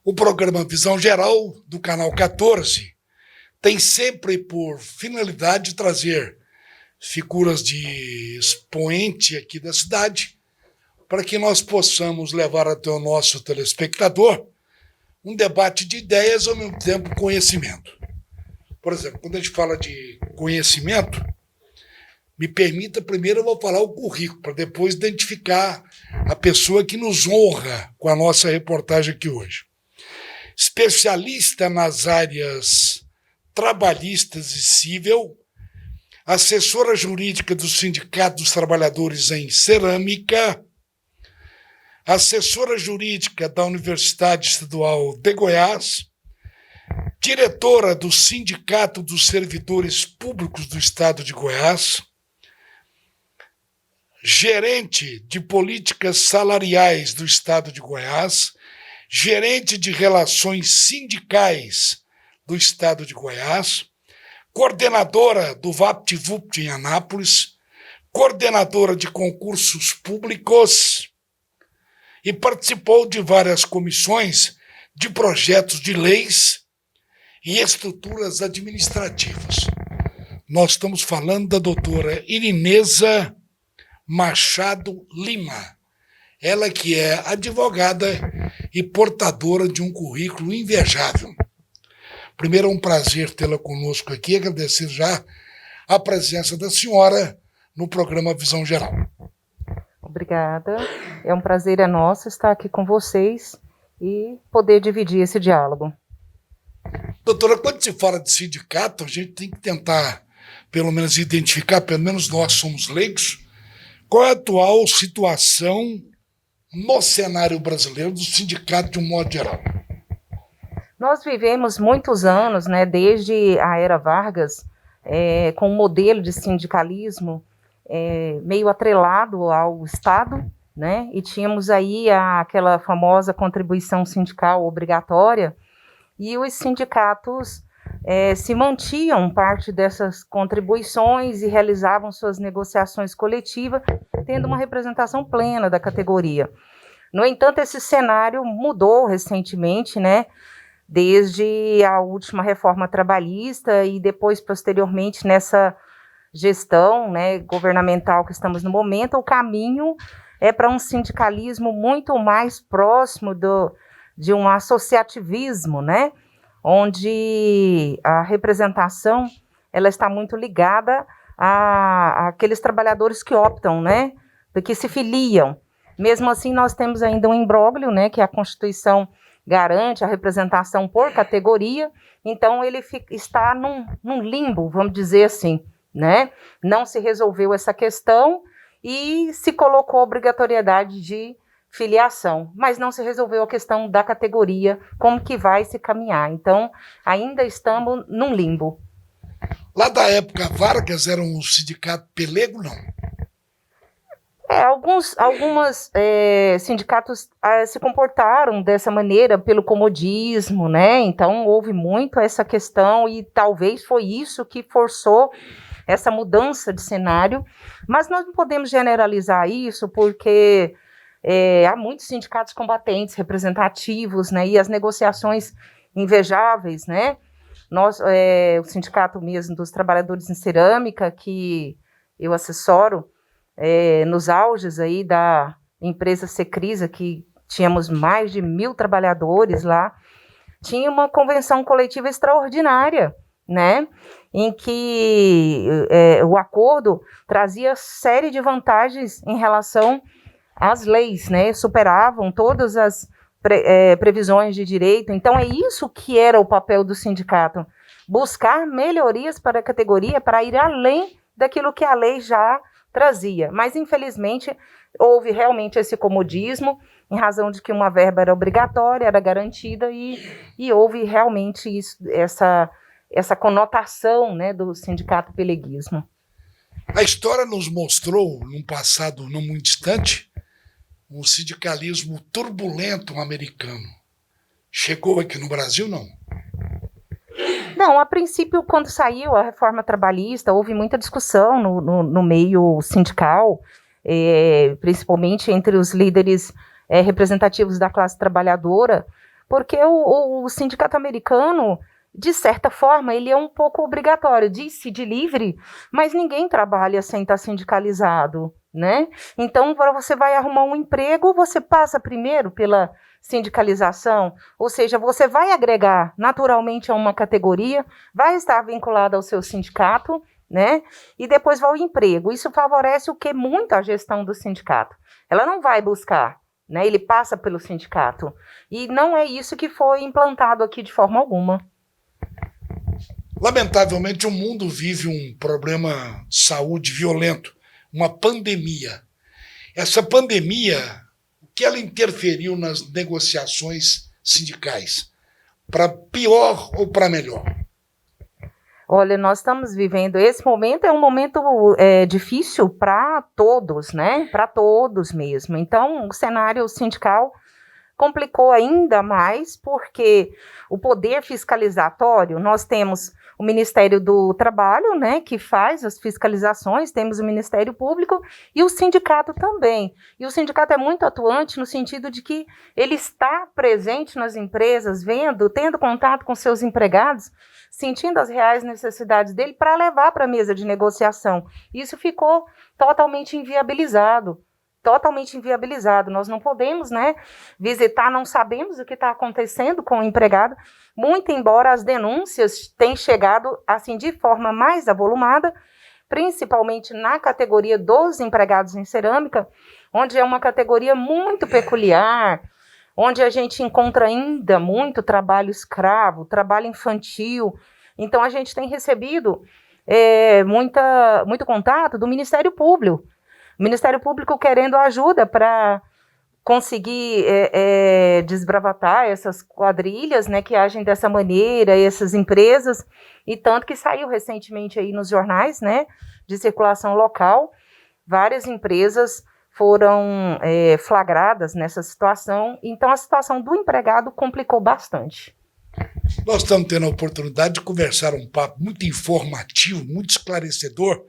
O programa Visão Geral, do Canal 14, tem sempre por finalidade trazer figuras de expoente aqui da cidade para que nós possamos levar até o nosso telespectador um debate de ideias ao mesmo tempo conhecimento. Por exemplo, quando a gente fala de conhecimento, me permita, primeiro eu vou falar o currículo, para depois identificar a pessoa que nos honra com a nossa reportagem aqui hoje. Especialista nas áreas trabalhistas e civil, assessora jurídica do Sindicato dos Trabalhadores em Cerâmica, assessora jurídica da Universidade Estadual de Goiás, diretora do Sindicato dos Servidores Públicos do Estado de Goiás, gerente de políticas salariais do Estado de Goiás, gerente de relações sindicais do Estado de Goiás, coordenadora do VaptVupt em Anápolis, coordenadora de concursos públicos e participou de várias comissões de projetos de leis e estruturas administrativas. Nós estamos falando da doutora Irineza Machado Lima, ela que é advogada e portadora de um currículo invejável. Primeiro, é um prazer tê-la conosco aqui, agradecer já a presença da senhora no programa Visão Geral. Obrigada, é um prazer nosso estar aqui com vocês e poder dividir esse diálogo. Doutora, quando se fala de sindicato, a gente tem que tentar, pelo menos, identificar, pelo menos nós somos leigos, qual é a atual situação no cenário brasileiro do sindicato de um modo geral? Nós vivemos muitos anos, né, desde a era Vargas, com um modelo de sindicalismo meio atrelado ao Estado, né, e tínhamos aí aquela famosa contribuição sindical obrigatória, e os sindicatos se mantinham parte dessas contribuições e realizavam suas negociações coletivas, tendo uma representação plena da categoria. No entanto, esse cenário mudou recentemente, né, desde a última reforma trabalhista e depois, posteriormente, nessa gestão, né, governamental que estamos no momento, o caminho é para um sindicalismo muito mais próximo de um associativismo, né, onde a representação ela está muito ligada àqueles trabalhadores que optam, né, que se filiam. Mesmo assim, nós temos ainda um imbróglio, né, que a Constituição garante a representação por categoria, então ele está num limbo, vamos dizer assim, né? Não se resolveu essa questão e se colocou a obrigatoriedade de filiação, mas não se resolveu a questão da categoria, como que vai se caminhar. Então, ainda estamos num limbo. Lá da época, Vargas era um sindicato pelego, não? Alguns sindicatos se comportaram dessa maneira pelo comodismo, né? Então houve muito essa questão e talvez foi isso que forçou essa mudança de cenário, mas nós não podemos generalizar isso porque há muitos sindicatos combatentes, representativos, né? E as negociações invejáveis, né? O sindicato mesmo dos trabalhadores em cerâmica, que eu assessoro, nos auges aí da empresa Secrisa, que tínhamos mais de 1.000 trabalhadores lá, tinha uma convenção coletiva extraordinária, né, em que o acordo trazia série de vantagens em relação às leis, né, superavam todas as previsões de direito. Então é isso que era o papel do sindicato, buscar melhorias para a categoria, para ir além daquilo que a lei já trazia, mas infelizmente houve realmente esse comodismo em razão de que uma verba era obrigatória, era garantida e houve realmente essa conotação, né, do sindicato peleguismo. A história nos mostrou, num passado não muito distante, um sindicalismo turbulento americano. Chegou aqui no Brasil, não? Não, a princípio, quando saiu a reforma trabalhista, houve muita discussão no meio sindical, principalmente entre os líderes representativos da classe trabalhadora, porque o sindicato americano, de certa forma, ele é um pouco obrigatório, diz-se livre, mas ninguém trabalha sem estar sindicalizado, né? Então, para você vai arrumar um emprego, você passa primeiro pela sindicalização, ou seja, você vai agregar naturalmente a uma categoria, vai estar vinculado ao seu sindicato, né? E depois vai ao emprego. Isso favorece o que? Muito a gestão do sindicato. Ela não vai buscar, né? Ele passa pelo sindicato. E não é isso que foi implantado aqui de forma alguma. Lamentavelmente, o mundo vive um problema de saúde violento, uma pandemia. Essa pandemia, o que ela interferiu nas negociações sindicais? Para pior ou para melhor? Olha, nós estamos vivendo, esse momento é um momento difícil para todos, né? Para todos mesmo. Então, o cenário sindical complicou ainda mais, porque o poder fiscalizatório, nós temos o Ministério do Trabalho, né, que faz as fiscalizações, temos o Ministério Público e o sindicato também. E o sindicato é muito atuante no sentido de que ele está presente nas empresas, vendo, tendo contato com seus empregados, sentindo as reais necessidades dele para levar para a mesa de negociação. Isso ficou totalmente inviabilizado. Nós não podemos, né, visitar, não sabemos o que está acontecendo com o empregado, muito embora as denúncias tenham chegado assim de forma mais avolumada, principalmente na categoria dos empregados em cerâmica, onde é uma categoria muito peculiar, onde a gente encontra ainda muito trabalho escravo, trabalho infantil. Então a gente tem recebido muito contato do Ministério Público. O Ministério Público querendo ajuda para conseguir desbravatar essas quadrilhas, né, que agem dessa maneira, essas empresas, e tanto que saiu recentemente aí nos jornais, né, de circulação local, várias empresas foram flagradas nessa situação, então a situação do empregado complicou bastante. Nós estamos tendo a oportunidade de conversar um papo muito informativo, muito esclarecedor,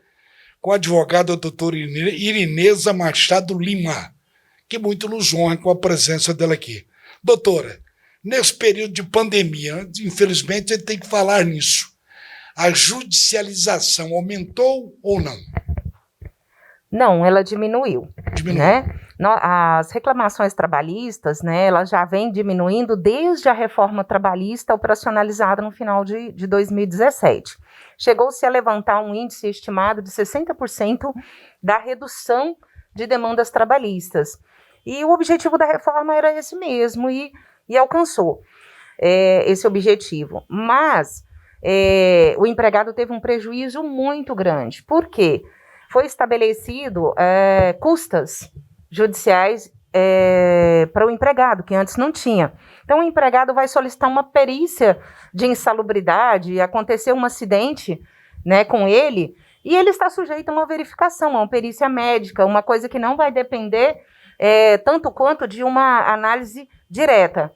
com a advogada doutora Irineza Machado Lima, que muito nos honra com a presença dela aqui. Doutora, nesse período de pandemia, infelizmente a gente tem que falar nisso, a judicialização aumentou ou não? Não, ela diminuiu. Né? As reclamações trabalhistas, né, elas já vêm diminuindo desde a reforma trabalhista operacionalizada no final de 2017. Chegou-se a levantar um índice estimado de 60% da redução de demandas trabalhistas. E o objetivo da reforma era esse mesmo, e alcançou esse objetivo. Mas o empregado teve um prejuízo muito grande. Por quê? Foi estabelecido custas judiciais para o empregado, que antes não tinha. Então, o empregado vai solicitar uma perícia de insalubridade, aconteceu um acidente, né, com ele, e ele está sujeito a uma verificação, a uma perícia médica, uma coisa que não vai depender tanto quanto de uma análise direta.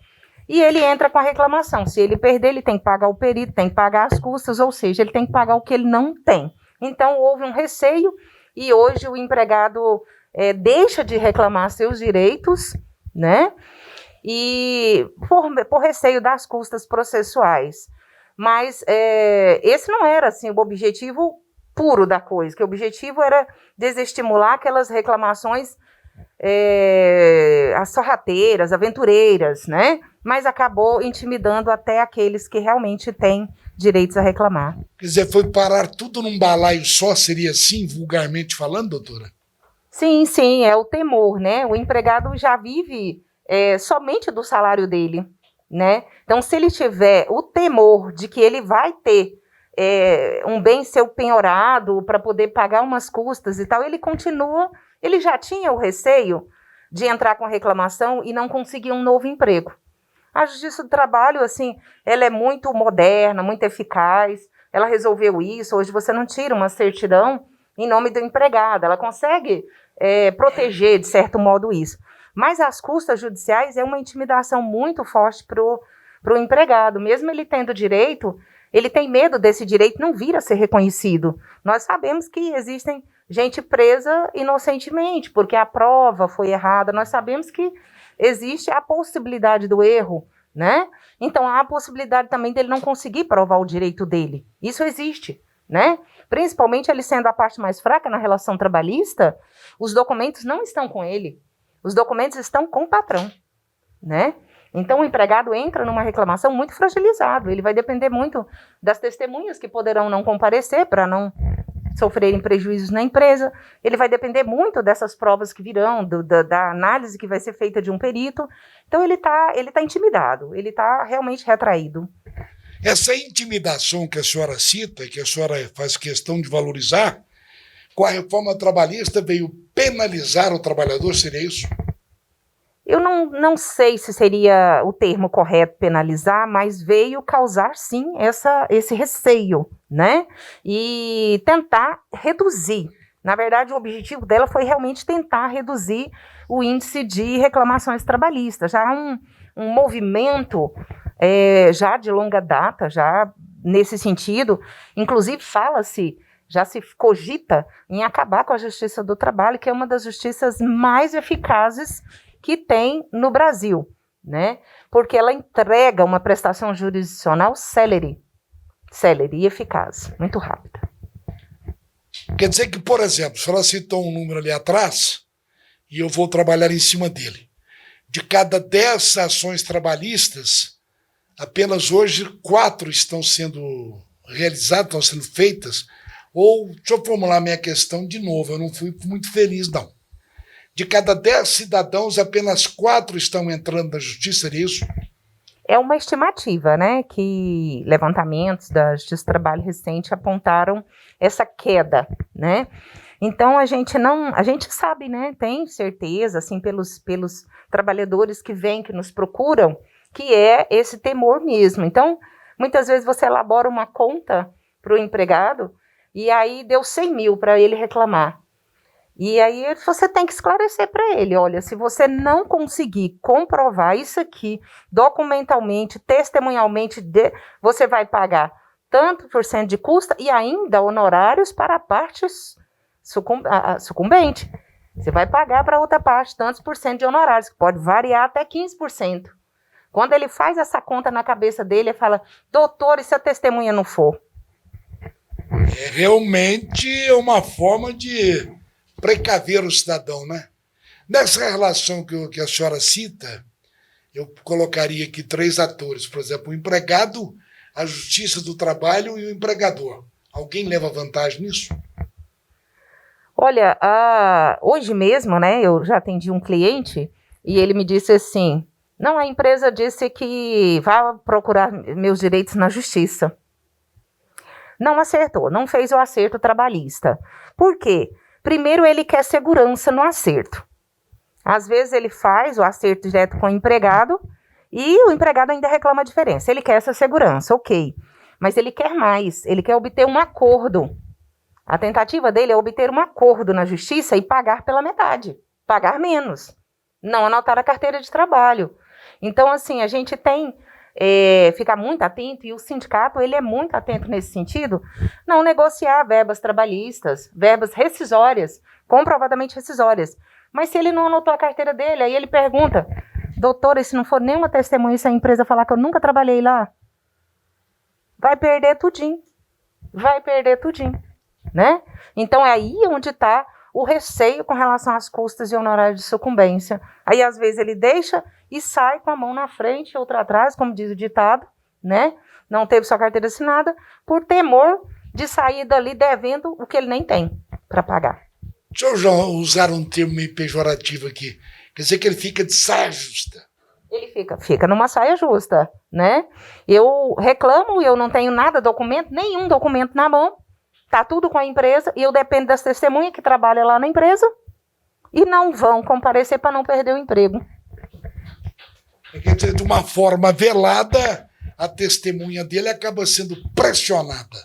E ele entra com a reclamação. Se ele perder, ele tem que pagar o perito, tem que pagar as custas, ou seja, ele tem que pagar o que ele não tem. Então, houve um receio e hoje o empregado deixa de reclamar seus direitos, né? E por receio das custas processuais. Mas esse não era assim, o objetivo puro da coisa, que o objetivo era desestimular aquelas reclamações as sorrateiras, aventureiras, né? Mas acabou intimidando até aqueles que realmente têm direitos a reclamar. Quer dizer, foi parar tudo num balaio só, seria assim, vulgarmente falando, doutora? Sim, sim, é o temor, né? O empregado já vive somente do salário dele, né? Então, se ele tiver o temor de que ele vai ter um bem seu penhorado para poder pagar umas custas e tal, ele continua, ele já tinha o receio de entrar com a reclamação e não conseguir um novo emprego. A Justiça do Trabalho, assim, ela é muito moderna, muito eficaz, ela resolveu isso. Hoje você não tira uma certidão em nome do empregado, ela consegue proteger, de certo modo, isso. Mas as custas judiciais é uma intimidação muito forte para o empregado. Mesmo ele tendo direito, ele tem medo desse direito não vir a ser reconhecido. Nós sabemos que existem gente presa inocentemente, porque a prova foi errada. Nós sabemos que existe a possibilidade do erro, né? Então, há a possibilidade também dele não conseguir provar o direito dele. Isso existe, né? Principalmente ele sendo a parte mais fraca na relação trabalhista, os documentos não estão com ele. Os documentos estão com o patrão, né? Então, o empregado entra numa reclamação muito fragilizado. Ele vai depender muito das testemunhas que poderão não comparecer para não sofrerem prejuízos na empresa. Ele vai depender muito dessas provas que virão, da análise que vai ser feita de um perito. Então, ele tá intimidado, ele está realmente retraído. Essa intimidação que a senhora cita, que a senhora faz questão de valorizar, com a reforma trabalhista veio penalizar o trabalhador, seria isso? Eu não sei se seria o termo correto penalizar, mas veio causar, sim, esse receio, né? E tentar reduzir. Na verdade, o objetivo dela foi realmente tentar reduzir o índice de reclamações trabalhistas. Já há um movimento já de longa data, já nesse sentido. Inclusive, já se cogita em acabar com a Justiça do Trabalho, que é uma das justiças mais eficazes que tem no Brasil, né? Porque ela entrega uma prestação jurisdicional célere e eficaz, muito rápida. Quer dizer que, por exemplo, a senhora citou um número ali atrás, e eu vou trabalhar em cima dele. De cada 10 ações trabalhistas, apenas hoje 4 estão sendo realizadas, estão sendo feitas. Ou, deixa eu formular minha questão de novo, eu não fui muito feliz, não. De cada 10 cidadãos, apenas 4 estão entrando na justiça, é isso? É uma estimativa, né, que levantamentos da Justiça do Trabalho recente apontaram essa queda, né? Então, a gente sabe, né, tem certeza, assim, pelos trabalhadores que vêm, que nos procuram, que é esse temor mesmo. Então, muitas vezes você elabora uma conta para o empregado e aí deu 100 mil para ele reclamar. E aí você tem que esclarecer para ele, olha, se você não conseguir comprovar isso aqui documentalmente, testemunhalmente, você vai pagar tanto por cento de custa e ainda honorários para a parte sucumbente. Você vai pagar para outra parte tantos por cento de honorários, que pode variar até 15%. Quando ele faz essa conta na cabeça dele, ele fala, doutor, e se a testemunha não for? É realmente uma forma de precaver o cidadão, né? Nessa relação que a senhora cita, eu colocaria aqui 3 atores, por exemplo, o empregado, a Justiça do Trabalho e o empregador. Alguém leva vantagem nisso? Olha, hoje mesmo, né, eu já atendi um cliente e ele me disse assim, não, a empresa disse que vai procurar meus direitos na justiça. Não acertou, não fez o acerto trabalhista. Por quê? Primeiro, ele quer segurança no acerto. Às vezes, ele faz o acerto direto com o empregado e o empregado ainda reclama a diferença. Ele quer essa segurança, ok. Mas ele quer mais, ele quer obter um acordo. A tentativa dele é obter um acordo na justiça e pagar pela metade, pagar menos, não anotar a carteira de trabalho. Então, assim, a gente tem... ficar muito atento, e o sindicato ele é muito atento nesse sentido, não negociar verbas trabalhistas, verbas rescisórias, comprovadamente rescisórias. Mas se ele não anotou a carteira dele, aí ele pergunta, doutora, e se não for nenhuma testemunha, se a empresa falar que eu nunca trabalhei lá, vai perder tudinho, né? Então é aí onde está o receio com relação às custas e honorários de sucumbência. Aí, às vezes, ele deixa e sai com a mão na frente, outra atrás, como diz o ditado, né? Não teve sua carteira assinada, por temor de sair dali devendo o que ele nem tem para pagar. Deixa eu já usar um termo meio pejorativo aqui. Quer dizer que ele fica de saia justa. Ele fica numa saia justa, né? Eu reclamo, eu não tenho nenhum documento na mão, tá tudo com a empresa, e eu dependo das testemunhas que trabalham lá na empresa e não vão comparecer para não perder o emprego. Quer dizer, de uma forma velada, a testemunha dele acaba sendo pressionada.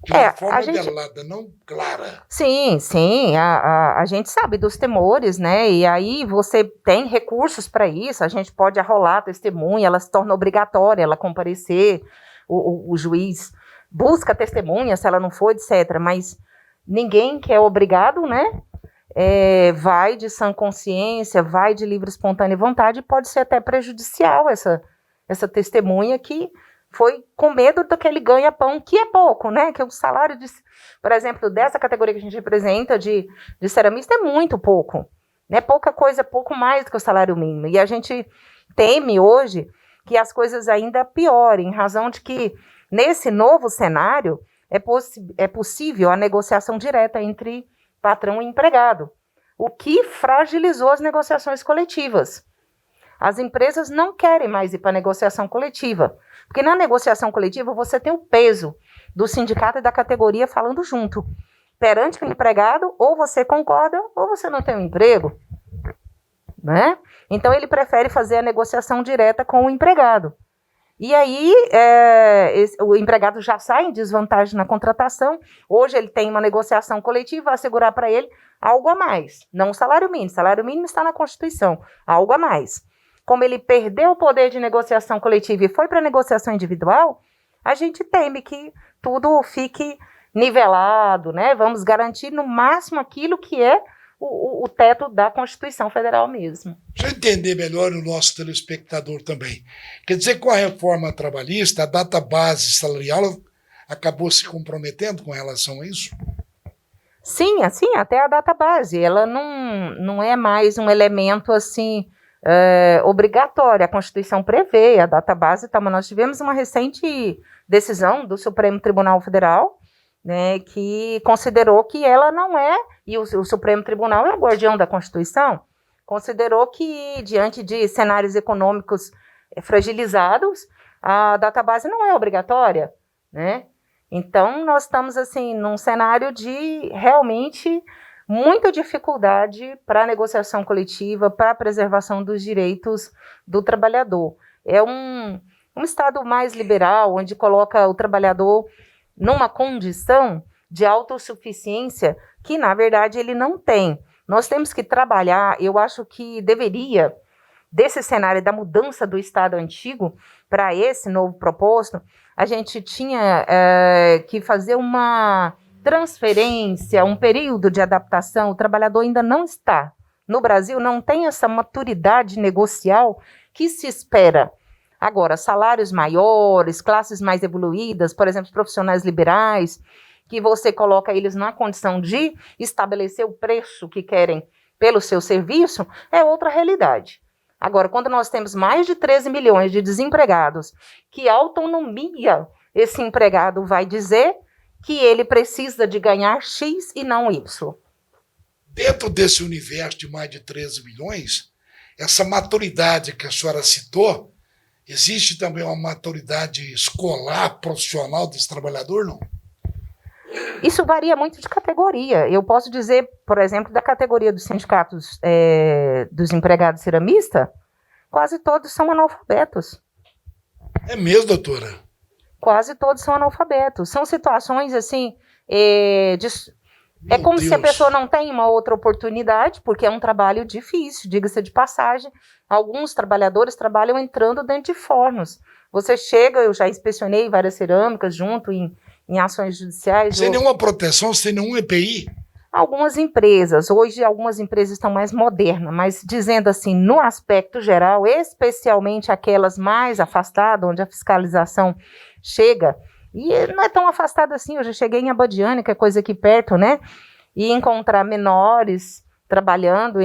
De uma forma velada, não clara. Sim, a gente sabe dos temores, né? E aí você tem recursos para isso, a gente pode arrolar a testemunha, ela se torna obrigatória, ela comparecer, o juiz busca testemunha, se ela não for, etc. Mas ninguém que é obrigado, né? vai de sã consciência, vai de livre, espontânea vontade, e pode ser até prejudicial essa testemunha que foi com medo daquele ganha-pão, que é pouco, né? Que o salário, por exemplo, dessa categoria que a gente representa, de ceramista, é muito pouco. Né? Pouca coisa, pouco mais do que o salário mínimo. E a gente teme hoje que as coisas ainda piorem, em razão de que, nesse novo cenário, é possível a negociação direta entre patrão e empregado, o que fragilizou as negociações coletivas. As empresas não querem mais ir para a negociação coletiva, porque na negociação coletiva você tem o peso do sindicato e da categoria falando junto. Perante o empregado, ou você concorda, ou você não tem um emprego. Né? Então, ele prefere fazer a negociação direta com o empregado. E aí, o empregado já sai em desvantagem na contratação. Hoje, ele tem uma negociação coletiva, vai assegurar para ele algo a mais. Não o salário mínimo. O salário mínimo está na Constituição. Algo a mais. Como ele perdeu o poder de negociação coletiva e foi para a negociação individual, a gente teme que tudo fique nivelado, né? Vamos garantir no máximo aquilo que é o teto da Constituição Federal mesmo. Para entender melhor o nosso telespectador também. Quer dizer, com a reforma trabalhista, a data base salarial acabou se comprometendo com relação a isso? Sim, assim, até a data base. Ela não é mais um elemento assim obrigatório. A Constituição prevê a data base. Tá, mas nós tivemos uma recente decisão do Supremo Tribunal Federal, né, que considerou que ela não é, e o Supremo Tribunal é o guardião da Constituição, considerou que, diante de cenários econômicos fragilizados, a database não é obrigatória, né? Então, nós estamos, assim, num cenário de, realmente, muita dificuldade para a negociação coletiva, para a preservação dos direitos do trabalhador. É um Estado mais liberal, onde coloca o trabalhador numa condição de autossuficiência que, na verdade, ele não tem. Nós temos que trabalhar, eu acho que deveria, desse cenário da mudança do Estado antigo para esse novo proposto, a gente tinha que fazer uma transferência, um período de adaptação. O trabalhador ainda não está. No Brasil, não tem essa maturidade negocial que se espera. Agora, salários maiores, classes mais evoluídas, por exemplo, os profissionais liberais, que você coloca eles na condição de estabelecer o preço que querem pelo seu serviço, é outra realidade. Agora, quando nós temos mais de 13 milhões de desempregados, que autonomia esse empregado vai dizer que ele precisa de ganhar X e não Y? Dentro desse universo de mais de 13 milhões, essa maturidade que a senhora citou, existe também uma maturidade escolar, profissional desse trabalhador, não? Isso varia muito de categoria. Eu posso dizer, por exemplo, da categoria dos sindicatos dos empregados ceramistas, quase todos são analfabetos. É mesmo, doutora? Quase todos são analfabetos. São situações assim, como se a pessoa não tem uma outra oportunidade, porque é um trabalho difícil, diga-se de passagem. Alguns trabalhadores trabalham entrando dentro de fornos. Você chega, eu já inspecionei várias cerâmicas junto em ações judiciais. Sem nenhuma proteção, sem nenhum EPI? Algumas empresas, hoje algumas empresas estão mais modernas, mas dizendo assim, no aspecto geral, especialmente aquelas mais afastadas, onde a fiscalização chega, e não é tão afastada assim. Eu já cheguei em Abadiânia, que é coisa aqui perto, né, e encontrar menores trabalhando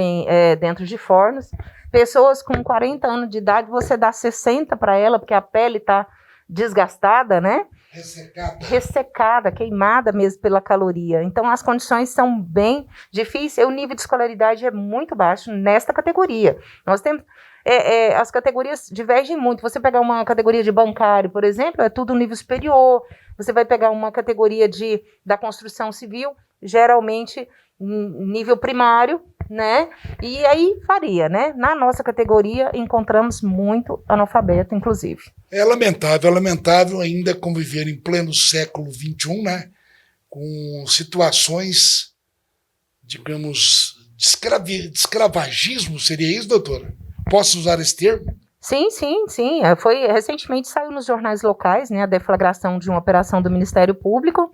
dentro de fornos, pessoas com 40 anos de idade, você dá 60 para ela, porque a pele está desgastada, né? Ressecada, queimada mesmo pela caloria. Então, as condições são bem difíceis. O nível de escolaridade é muito baixo nesta categoria. Nós temos... as categorias divergem muito. Você pegar uma categoria de bancário, por exemplo, é tudo nível superior. Você vai pegar uma categoria da construção civil, geralmente nível primário, né? E aí varia, né? Na nossa categoria encontramos muito analfabeto, inclusive. É lamentável ainda conviver em pleno século XXI, né? Com situações, digamos, de escravagismo, seria isso, doutora? Posso usar esse termo? Sim. Recentemente saiu nos jornais locais, né, a deflagração de uma operação do Ministério Público,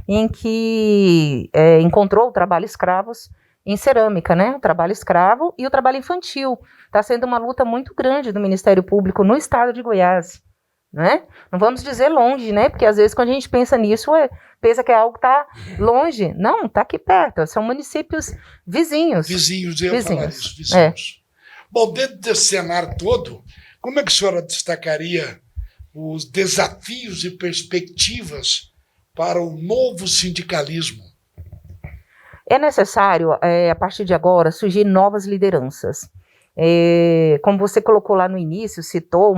em que encontrou o trabalho escravos em cerâmica, né? O trabalho escravo e o trabalho infantil. Está sendo uma luta muito grande do Ministério Público no estado de Goiás, né? Não vamos dizer longe, né? Porque às vezes quando a gente pensa nisso, pensa que é algo que está longe. Não, está aqui perto. São municípios vizinhos. Vizinhos, eu ia falar isso, vizinhos. Bom, dentro desse cenário todo, como é que a senhora destacaria os desafios e perspectivas para o novo sindicalismo? É necessário, a partir de agora, surgir novas lideranças. Como você colocou lá no início, citou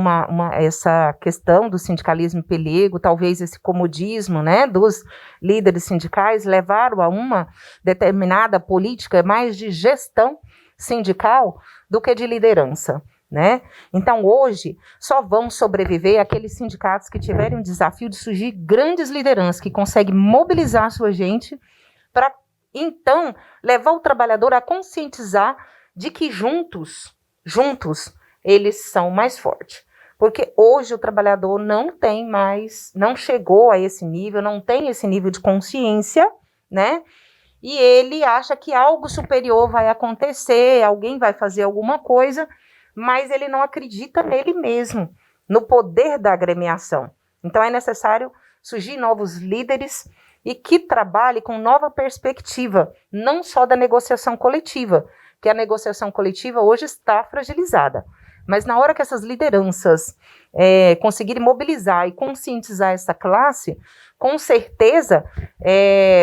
essa questão do sindicalismo pelego, talvez esse comodismo, né, dos líderes sindicais levaram a uma determinada política mais de gestão sindical do que de liderança, né? Então, hoje, só vão sobreviver aqueles sindicatos que tiverem o desafio de surgir grandes lideranças, que conseguem mobilizar a sua gente para, então, levar o trabalhador a conscientizar de que juntos, eles são mais fortes. Porque hoje o trabalhador não chegou a esse nível, não tem esse nível de consciência, né? E ele acha que algo superior vai acontecer, alguém vai fazer alguma coisa, mas ele não acredita nele mesmo, no poder da agremiação. Então é necessário surgir novos líderes e que trabalhe com nova perspectiva, não só da negociação coletiva, que a negociação coletiva hoje está fragilizada. Mas na hora que essas lideranças conseguirem mobilizar e conscientizar essa classe, com certeza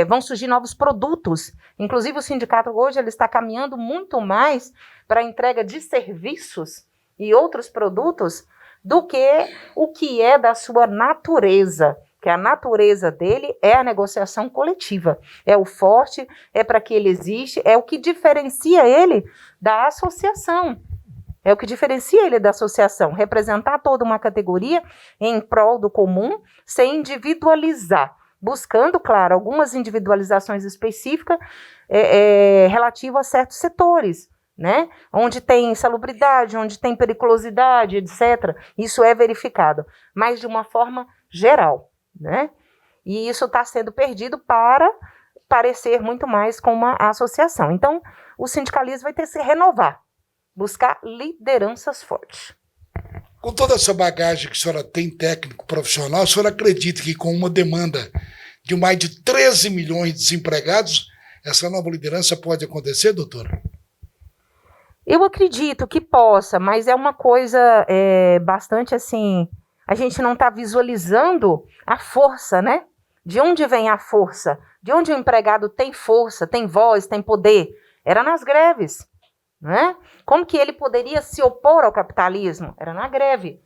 vão surgir novos produtos. Inclusive o sindicato hoje ele está caminhando muito mais para a entrega de serviços e outros produtos do que o que é da sua natureza. Que a natureza dele é a negociação coletiva. É o forte, é para que ele existe, é o que diferencia ele da associação. É o que diferencia ele da associação, representar toda uma categoria em prol do comum, sem individualizar, buscando, claro, algumas individualizações específicas relativas a certos setores, né? Onde tem insalubridade, onde tem periculosidade, etc. Isso é verificado, mas de uma forma geral, né? E isso está sendo perdido para parecer muito mais com uma associação. Então, o sindicalismo vai ter que se renovar, buscar lideranças fortes. Com toda essa bagagem que a senhora tem técnico profissional, a senhora acredita que com uma demanda de mais de 13 milhões de desempregados, essa nova liderança pode acontecer, doutora? Eu acredito que possa, mas é uma coisa bastante assim, a gente não está visualizando a força, né? De onde vem a força? De onde o empregado tem força, tem voz, tem poder? Era nas greves. Né? Como que ele poderia se opor ao capitalismo? Era na greve.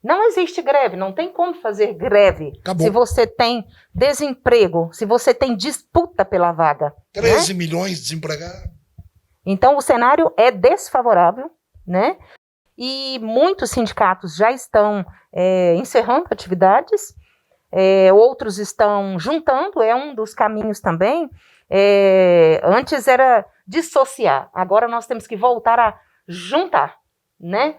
Não existe greve, não tem como fazer greve. Acabou. Se você tem desemprego, se você tem disputa pela vaga. 13 né? milhões de desempregados. Então o cenário é desfavorável, né? E muitos sindicatos já estão encerrando atividades, outros estão juntando, é um dos caminhos também. Antes era dissociar, agora nós temos que voltar a juntar, né?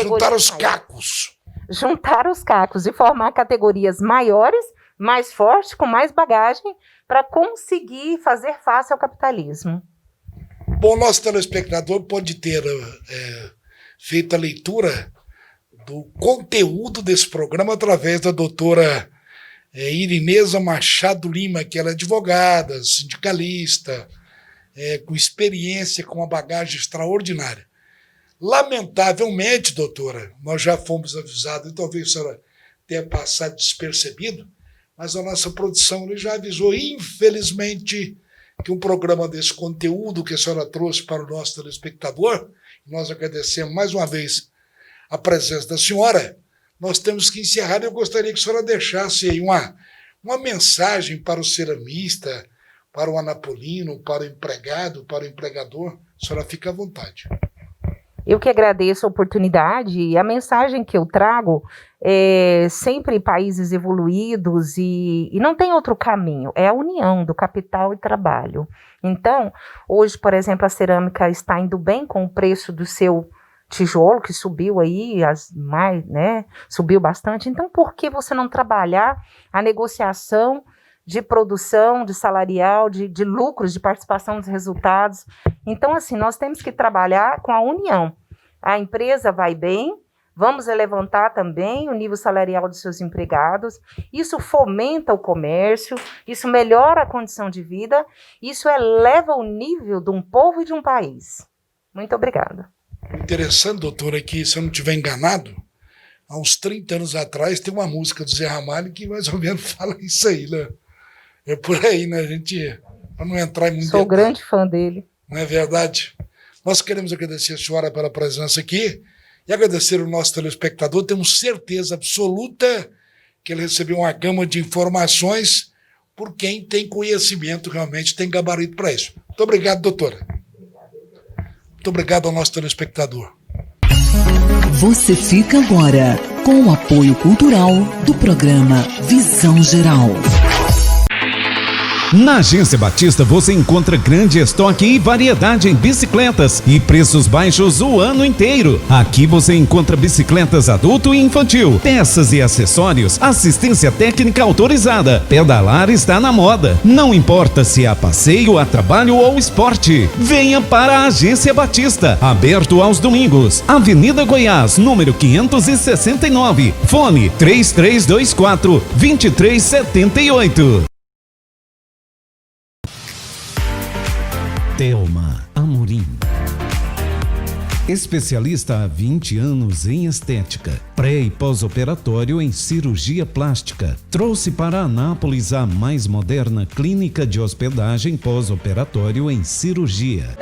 Juntar os cacos. Juntar os cacos e formar categorias maiores, mais fortes, com mais bagagem, para conseguir fazer face ao capitalismo. Bom, nosso telespectador pode ter feito a leitura do conteúdo desse programa através da doutora Irineza Machado Lima, que ela é advogada, sindicalista, com experiência, com uma bagagem extraordinária. Lamentavelmente, doutora, nós já fomos avisados, e talvez a senhora tenha passado despercebido, mas a nossa produção já avisou, infelizmente, que um programa desse conteúdo que a senhora trouxe para o nosso telespectador, nós agradecemos mais uma vez a presença da senhora, nós temos que encerrar. Eu gostaria que a senhora deixasse aí uma mensagem para o ceramista, para o anapolino, para o empregado, para o empregador. A senhora fica à vontade. Eu que agradeço a oportunidade e a mensagem que eu trago sempre países evoluídos e não tem outro caminho, é a união do capital e trabalho. Então, hoje, por exemplo, a cerâmica está indo bem com o preço do seu tijolo, que subiu aí, subiu bastante. Então, por que você não trabalhar a negociação de produção, de salarial, de lucros, de participação dos resultados. Então, assim, nós temos que trabalhar com a união. A empresa vai bem, vamos levantar também o nível salarial dos seus empregados, isso fomenta o comércio, isso melhora a condição de vida, isso eleva o nível de um povo e de um país. Muito obrigada. Interessante, doutora, que se eu não estiver enganado, há uns 30 anos atrás tem uma música do Zé Ramalho que mais ou menos fala isso aí, né? É por aí, né? A gente, para não entrar em muito Sou grande fã dele. Não é verdade? Nós queremos agradecer a senhora pela presença aqui e agradecer ao nosso telespectador. Temos certeza absoluta que ele recebeu uma gama de informações por quem tem conhecimento, realmente tem gabarito para isso. Muito obrigado, doutora. Muito obrigado ao nosso telespectador. Você fica agora com o apoio cultural do programa Visão Geral. Na Agência Batista você encontra grande estoque e variedade em bicicletas e preços baixos o ano inteiro. Aqui você encontra bicicletas adulto e infantil, peças e acessórios, assistência técnica autorizada. Pedalar está na moda. Não importa se é a passeio, a trabalho ou esporte. Venha para a Agência Batista, aberto aos domingos. Avenida Goiás, número 569. Fone 3324-2378. Thelma Amorim. Especialista há 20 anos em estética, pré e pós-operatório em cirurgia plástica. Trouxe para Anápolis a mais moderna clínica de hospedagem pós-operatório em cirurgia.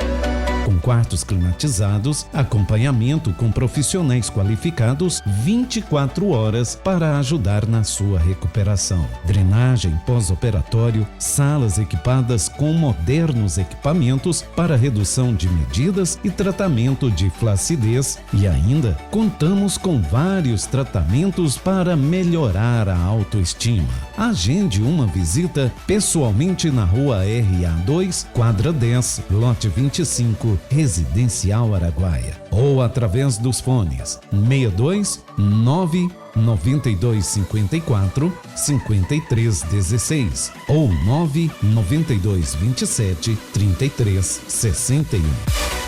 Com quartos climatizados, acompanhamento com profissionais qualificados 24 horas para ajudar na sua recuperação. Drenagem pós-operatório, salas equipadas com modernos equipamentos para redução de medidas e tratamento de flacidez. E ainda contamos com vários tratamentos para melhorar a autoestima. Agende uma visita pessoalmente na rua RA2, quadra 10, lote 25, Residencial Araguaia, ou através dos fones 62 9 9254 5316 ou 9 9227 3361.